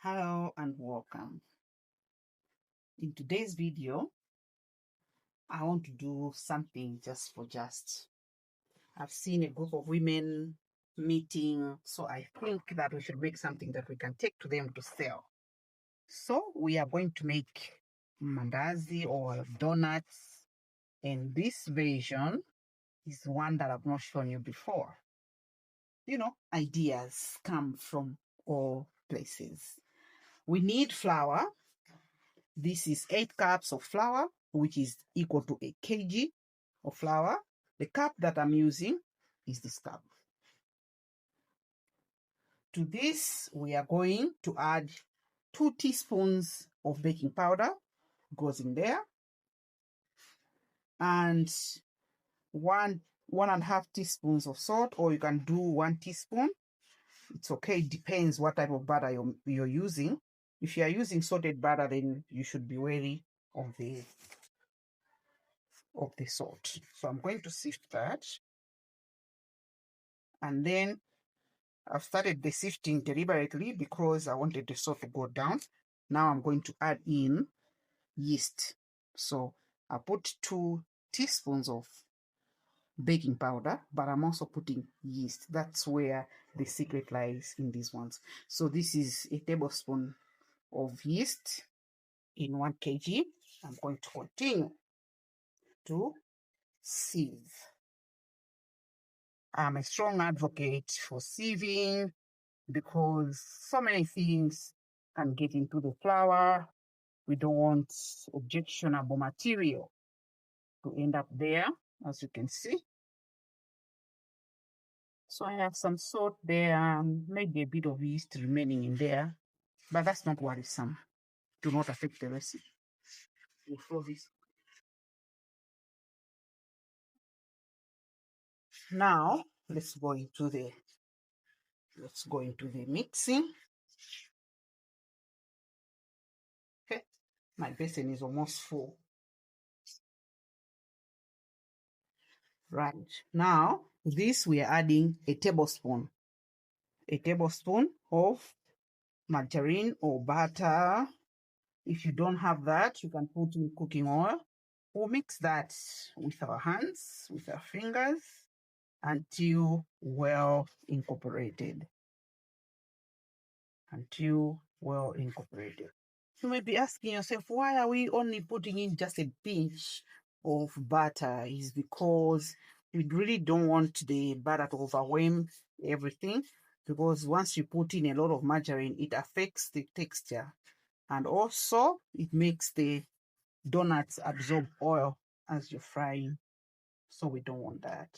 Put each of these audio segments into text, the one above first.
Hello and welcome. In today's video, I want to do something just for just. I've seen a group of women meeting, so I think that we should make something that we can take to them to sell. So we are going to make mandasi or donuts, and this version is one that I've not shown you before. You know, ideas come from all places. We need flour. This is 8 cups of flour, which is equal to a kg of flour. The cup that I'm using is this cup. To this, we are going to add 2 teaspoons of baking powder, goes in there, and 1.5 teaspoons of salt, or you can do 1 teaspoon. It's okay, it depends what type of butter you're using. If you are using salted butter, then you should be wary of the salt. So I'm going to sift that. And then I've started the sifting deliberately because I wanted the salt to go down. Now I'm going to add in yeast. So I put 2 teaspoons of baking powder, but I'm also putting yeast. That's where the secret lies in these ones. So this is a tablespoon of yeast in 1 kg. I'm going to continue to sieve. I'm a strong advocate for sieving because so many things can get into the flour. We don't want objectionable material to end up there, as you can see. So I have some salt there and maybe a bit of yeast remaining in there, but that's not worrisome. Do not affect the recipe. We'll throw this. Now let's go into the mixing. Okay, my basin is almost full. Right, now this we are adding a tablespoon of margarine or butter. If you don't have that, you can put in cooking oil. We'll mix that with our hands, with our fingers, until well incorporated. You may be asking yourself, why are we only putting in just a pinch of butter? Is because we really don't want the butter to overwhelm everything, because once you put in a lot of margarine, it affects the texture, and also it makes the donuts absorb oil as you're frying, so we don't want that.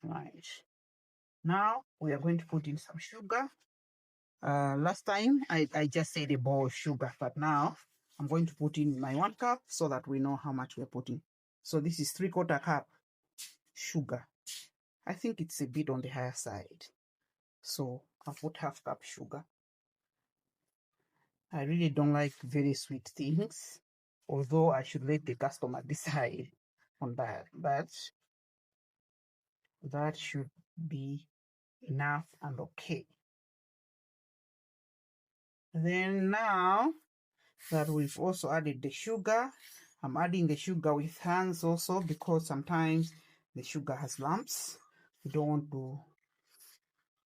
Right, now we are going to put in some sugar. Last time I just said a bowl of sugar, but now I'm going to put in my 1 cup so that we know how much we're putting. So this is 3/4 cup sugar. I think it's a bit on the higher side, so I'll put 1/2 cup sugar. I really don't like very sweet things, although I should let the customer decide on that, but that should be enough and okay. Then now that we've also added the sugar, I'm adding the sugar with hands also, because sometimes the sugar has lumps. We don't want to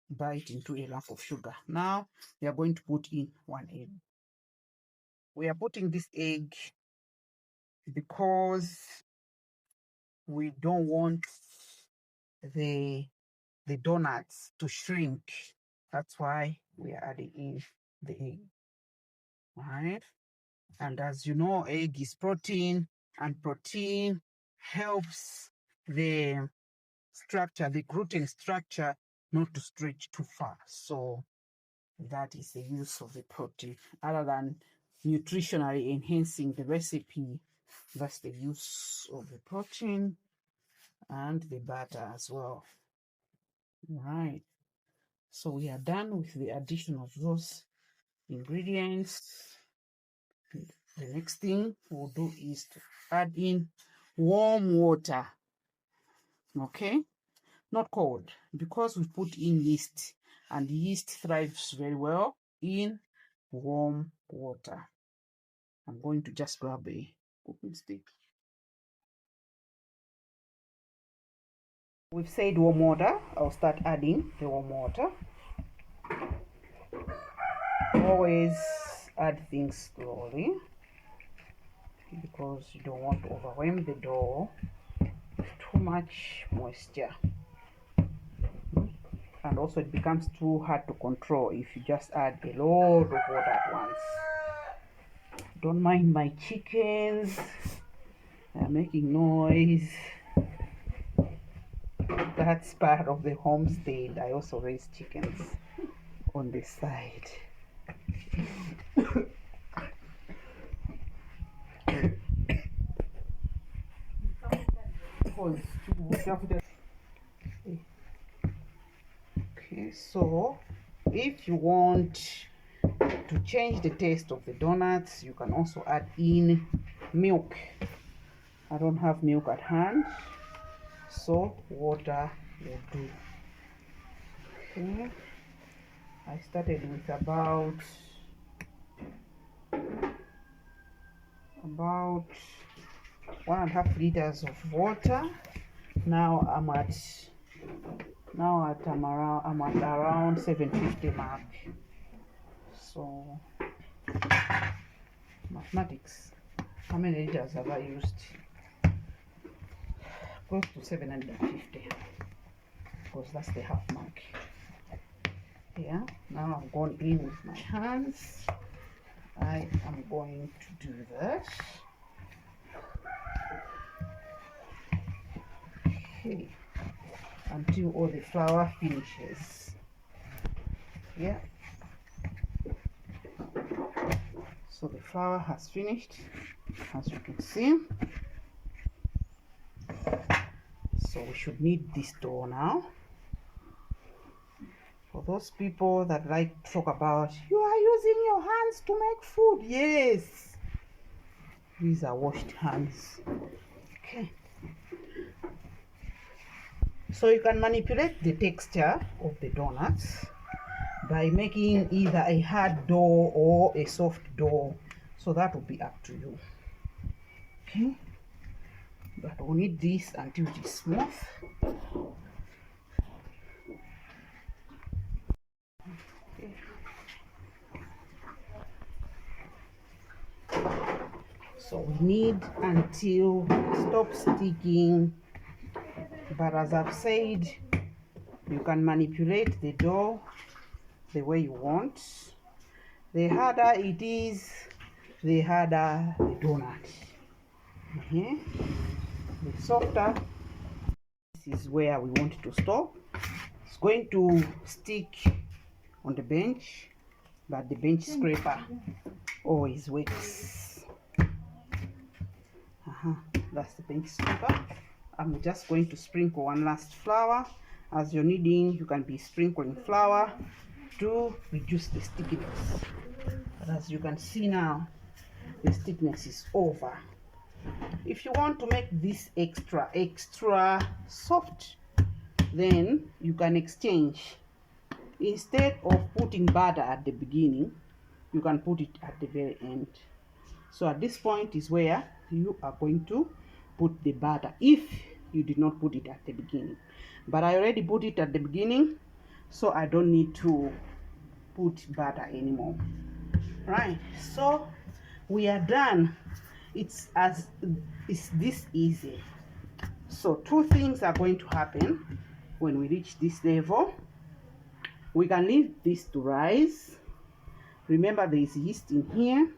bite into a lump of sugar. Now we are going to put in 1 egg. We are putting this egg because we don't want the donuts to shrink. That's why we are adding in the egg. Right? And as you know, egg is protein, and protein helps the structure, the gluten structure, not to stretch too far. So that is the use of the protein. Other than nutritionally enhancing the recipe, that's the use of the protein and the butter as well. Right. So we are done with the addition of those ingredients. The next thing we'll do is to add in warm water. Okay, not cold, because we put in yeast, and yeast thrives very well in warm water. I'm going to just grab a cooking stick. We've said warm water. I'll start adding the warm water. Always add things slowly because you don't want to overwhelm the dough with too much moisture. And also it becomes too hard to control if you just add a lot of water at once. Don't mind my chickens, they're making noise. That's part of the homestead. I also raise chickens on this side. Okay, so if you want to change the taste of the donuts, you can also add in milk. I don't have milk at hand, so water will do. Okay, I started with about 1.5 liters of water. Now I'm at around 750 mark. So mathematics, how many liters have I used? Close to 750, because that's the half mark. Yeah, now I'm going in with my hands. I am going to do that. Okay, until all the flour finishes. Yeah, so the flour has finished, as you can see. So we should knead this dough now. For those people that like to talk about, you are using your hands to make food. Yes, these are washed hands. Okay, so you can manipulate the texture of the donuts by making either a hard dough or a soft dough. So that will be up to you. Okay, but we'll knead this until it is smooth. Okay. So we knead until it stops sticking. But as I've said, you can manipulate the dough the way you want. The harder it is, the harder the donut. Okay. The softer, this is where we want it to stop. It's going to stick on the bench, but the bench scraper always works. That's the bench scraper. I'm just going to sprinkle one last flour. As you're kneading, you can be sprinkling flour to reduce the stickiness. But as you can see now, the stickiness is over. If you want to make this extra soft, then you can exchange. Instead of putting butter at the beginning, you can put it at the very end. So at this point is where you are going to put the butter, if you did not put it at the beginning. But I already put it at the beginning, so I don't need to put butter anymore. Right, so we are done. It's this easy. So two things are going to happen when we reach this level. We can leave this to rise. Remember, there is yeast in here.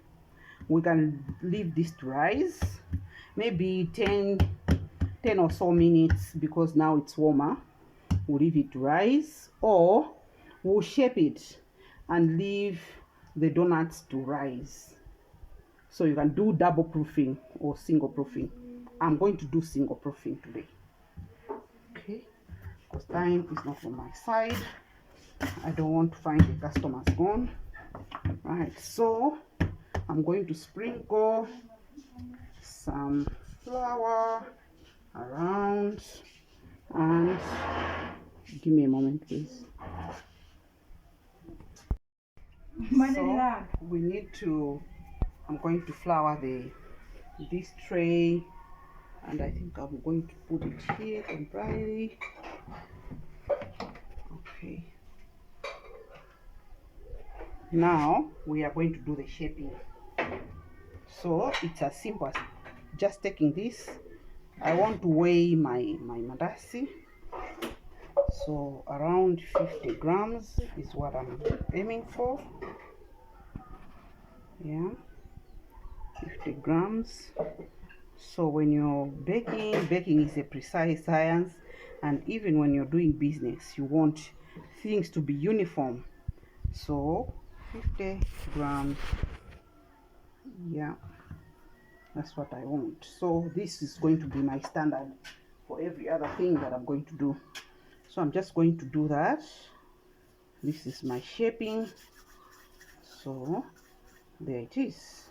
We can leave this to rise, maybe 10 or so minutes, because now it's warmer. We'll leave it to rise, or we'll shape it and leave the donuts to rise. So you can do double proofing or single proofing. I'm going to do single proofing today. Okay, because time is not on my side. I don't want to find the customers gone. Right, so I'm going to sprinkle some flour around, and give me a moment, please. So we need to, I'm going to flour this tray, and I think I'm going to put it here temporarily. Okay. Now we are going to do the shaping. So it's as simple as just taking this. I want to weigh my mandasi. So around 50 grams is what I'm aiming for. Yeah, 50 grams. So when you're baking is a precise science, and even when you're doing business, you want things to be uniform. So 50 grams, yeah, that's what I want. So this is going to be my standard for every other thing that I'm going to do. So I'm just going to do that. This is my shaping. So there it is.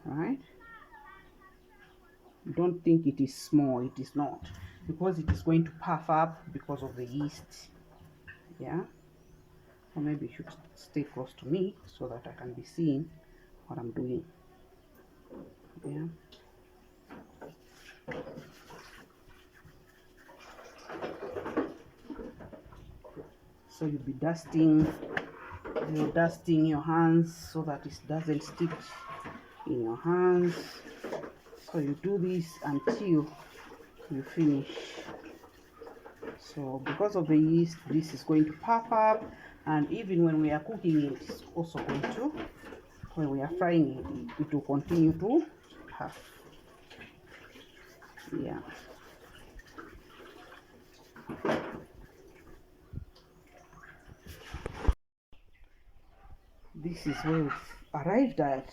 Right, don't think it is small, it is not, because it is going to puff up because of the yeast. Yeah, or maybe you should stay close to me so that I can be seeing what I'm doing. Yeah, so you'll be dusting your hands so that it doesn't stick in your hands. So you do this until you finish. So because of the yeast, this is going to puff up, and even when we are cooking it, it's also going to, when we are frying it, it will continue to puff. Yeah. This is where we've arrived at.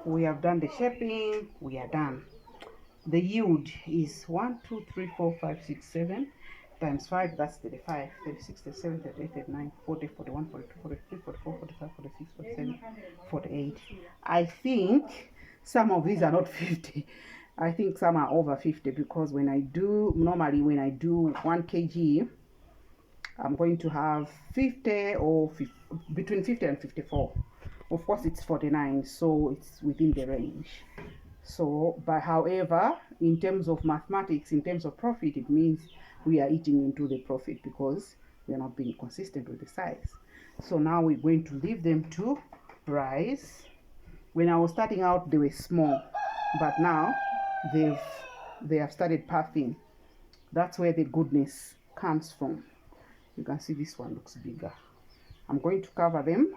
We have done the shaping, we are done. The yield is 1, 2, 3, 4, 5, 6, 7 times 5, that's 35, 36, 37, 38, 39, 40, 41, 42, 43, 44, 45, 46, 47, 48. I think some of these are not 50. I think some are over 50, because when I do 1 kg, I'm going to have 50 or 50, between 50 and 54. Of course, it's 49, so it's within the range. So, but however, in terms of mathematics, in terms of profit, it means we are eating into the profit because we are not being consistent with the size. So now we're going to leave them to rise. When I was starting out, they were small, but now they have started puffing. That's where the goodness comes from. You can see this one looks bigger. I'm going to cover them,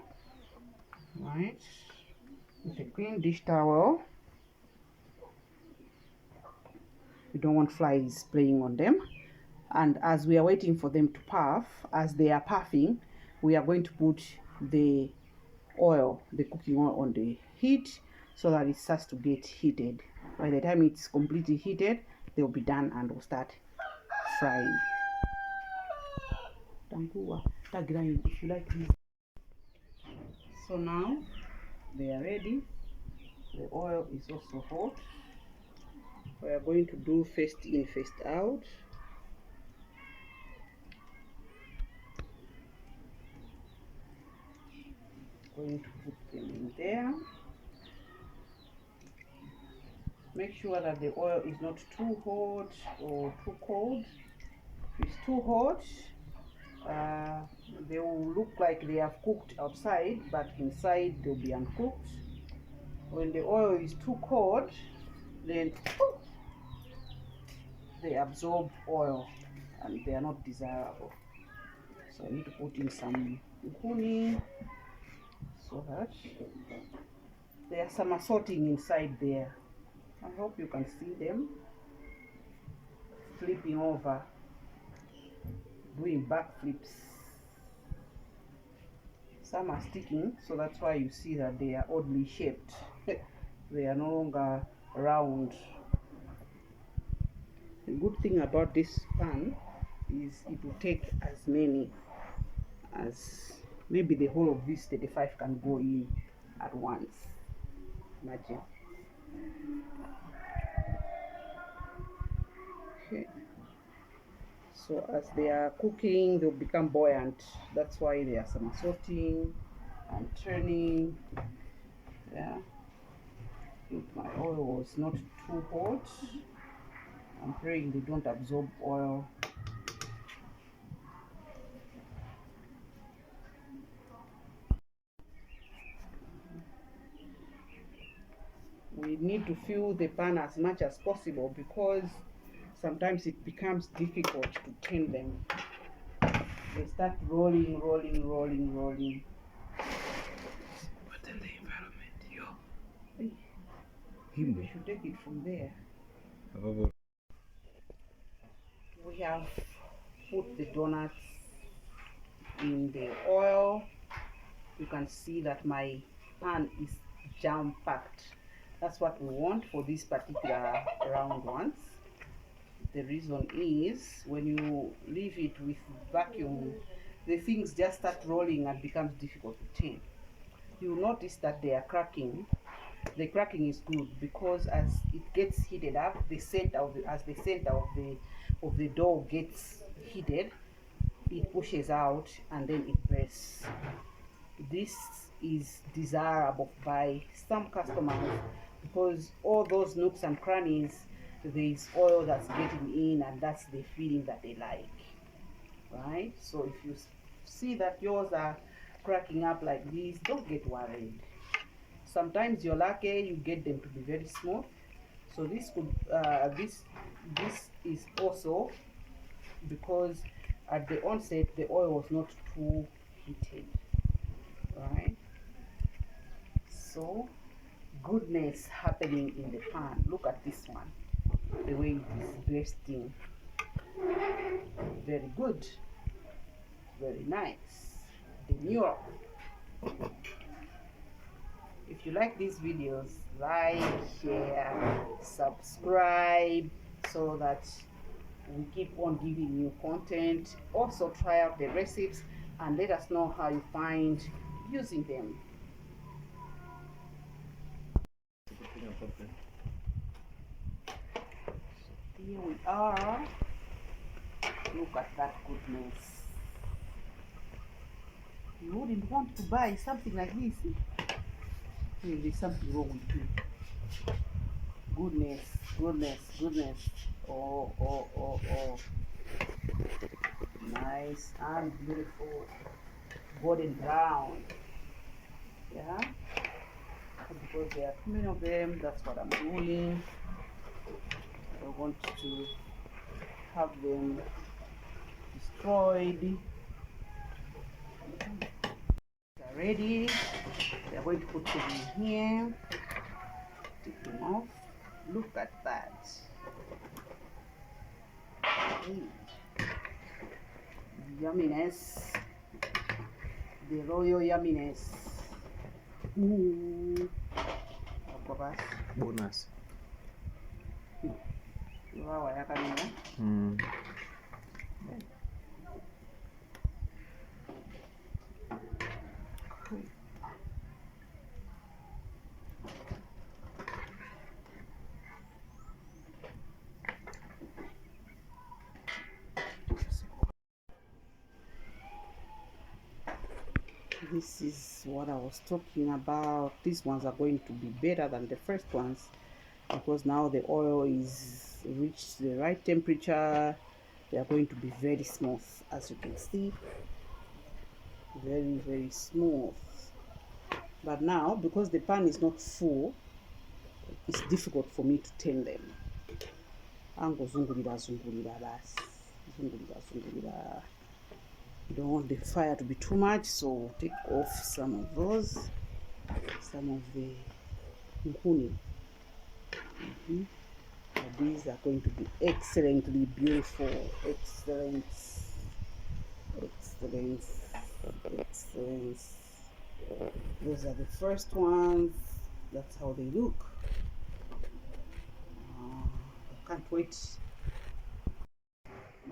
right, with a clean dish towel. You don't want flies playing on them. And as we are waiting for them to puff, as they are puffing, we are going to put the oil, the cooking oil, on the heat so that it starts to get heated. By the time it's completely heated, they'll be done and we'll start frying. If you like. So now they are ready. The oil is also hot. We are going to do first in, first out. Going to put them in there. Make sure that the oil is not too hot or too cold. If it's too hot, they will look like they have cooked outside, but inside they'll be uncooked. When the oil is too cold, then they absorb oil and they are not desirable. So I need to put in some honey so that there's some assorting inside there. I hope you can see them flipping over, doing backflips. Some are sticking, so that's why you see that they are oddly shaped. They are no longer round. The good thing about this pan is it will take as many as, maybe the whole of this 35 can go in at once. Imagine. Okay. So as they are cooking, they'll become buoyant. That's why there are some assorting. I'm turning. Yeah, if my oil was not too hot, I'm praying they don't absorb oil. We need to fill the pan as much as possible because sometimes it becomes difficult to turn them. They start rolling. But in the environment, yo. We should take it from there. We have put the donuts in the oil. You can see that my pan is jam packed. That's what we want for these particular round ones. The reason is when you leave it with vacuum, the things just start rolling and becomes difficult to turn. You'll notice that they are cracking. The cracking is good because as it gets heated up, the center of the dough gets heated, it pushes out and then it bursts. This is desirable by some customers because all those nooks and crannies, there is oil that's getting in, and that's the feeling that they like, right? So if you see that yours are cracking up like this, don't get worried. Sometimes you're lucky, you get them to be very smooth. So this could this is also because at the onset the oil was not too heated, right? So goodness happening in the pan. Look at this one, the way it is bursting. Very good, very nice, demure. If you like these videos, like, share, subscribe so that we keep on giving you content. Also try out the recipes and let us know how you find using them. Here we are. Look at that goodness. You wouldn't want to buy something like this. There's something wrong with you. Goodness. Oh. Nice and beautiful. Golden brown. Yeah. Because there are too many of them, that's what I'm doing. I want to have them destroyed. They're ready. They're going to put them in here. Take them off. Look at that. Yumminess. The royal yumminess. Ooh. Bonus. Wow, I This is what I was talking about. These ones are going to be better than the first ones because now the oil is reached the right temperature. They are going to be very smooth, as you can see. Very smooth. But now, because the pan is not full, it's difficult for me to turn them. Zungulira basi. Zungulira. You don't want the fire to be too much, so take off some of those, some of the nkuni. These are going to be excellently beautiful. Excellence. Those are the first ones. That's how they look. I can't wait.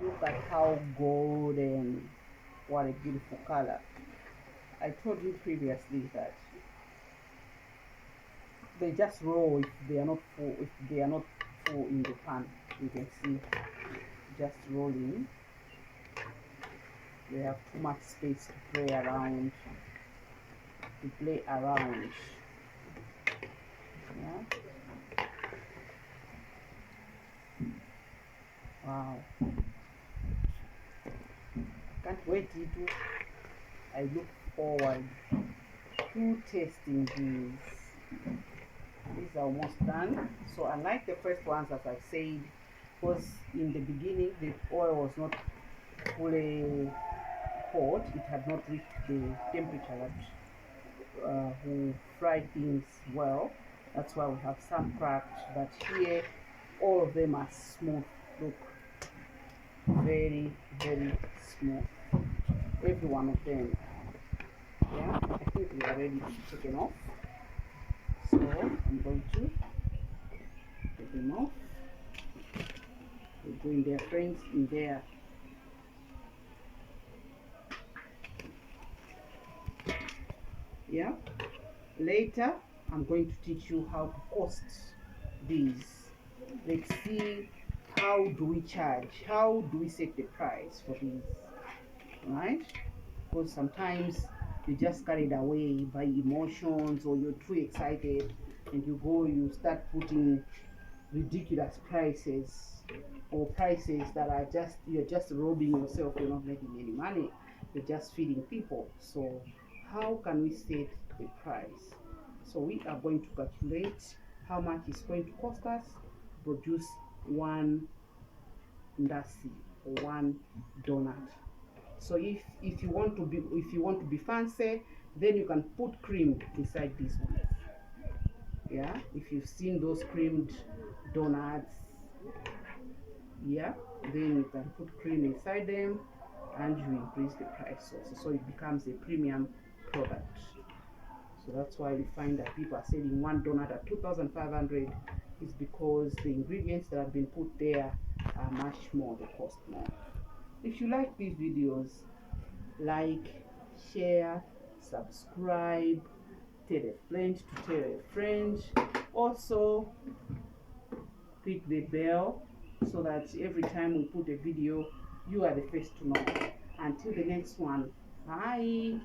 Look at how golden. What a beautiful color. I told you previously that they just roll if they are not full in the pan. You can see just rolling. They have too much space to play around. to play around. Yeah. Wow. Can't wait to. I look forward to tasting these. These are almost done. So unlike the first ones, as I said, because in the beginning the oil was not fully hot, it had not reached the temperature that will fry things well. That's why we have some cracked, but here all of them are smooth. Look, very, very smooth. Every one of them. Yeah, I think we are ready to be taken off. So I'm going to take them off. They're doing their friends in there. Yeah. Later, I'm going to teach you how to cost these. Let's see, how do we charge? How do we set the price for these? Right? Because sometimes you're just carried away by emotions, or you're too excited and you start putting ridiculous prices, or prices that are just, you're just robbing yourself. You're not making any money, you're just feeding people. So how can we set the price? So we are going to calculate how much it's going to cost us to produce one mandasi or one donut. So if you want to be fancy, then you can put cream inside this one. Yeah, if you've seen those creamed donuts, yeah, then you can put cream inside them and you increase the price also, so it becomes a premium product. So that's why we find that people are selling one donut at 2,500, is because the ingredients that have been put there are much more, they cost more. If you like these videos, like, share, subscribe, tell a friend to tell a friend. Also click the bell so that every time we put a video, you are the first to know. Until the next one, bye.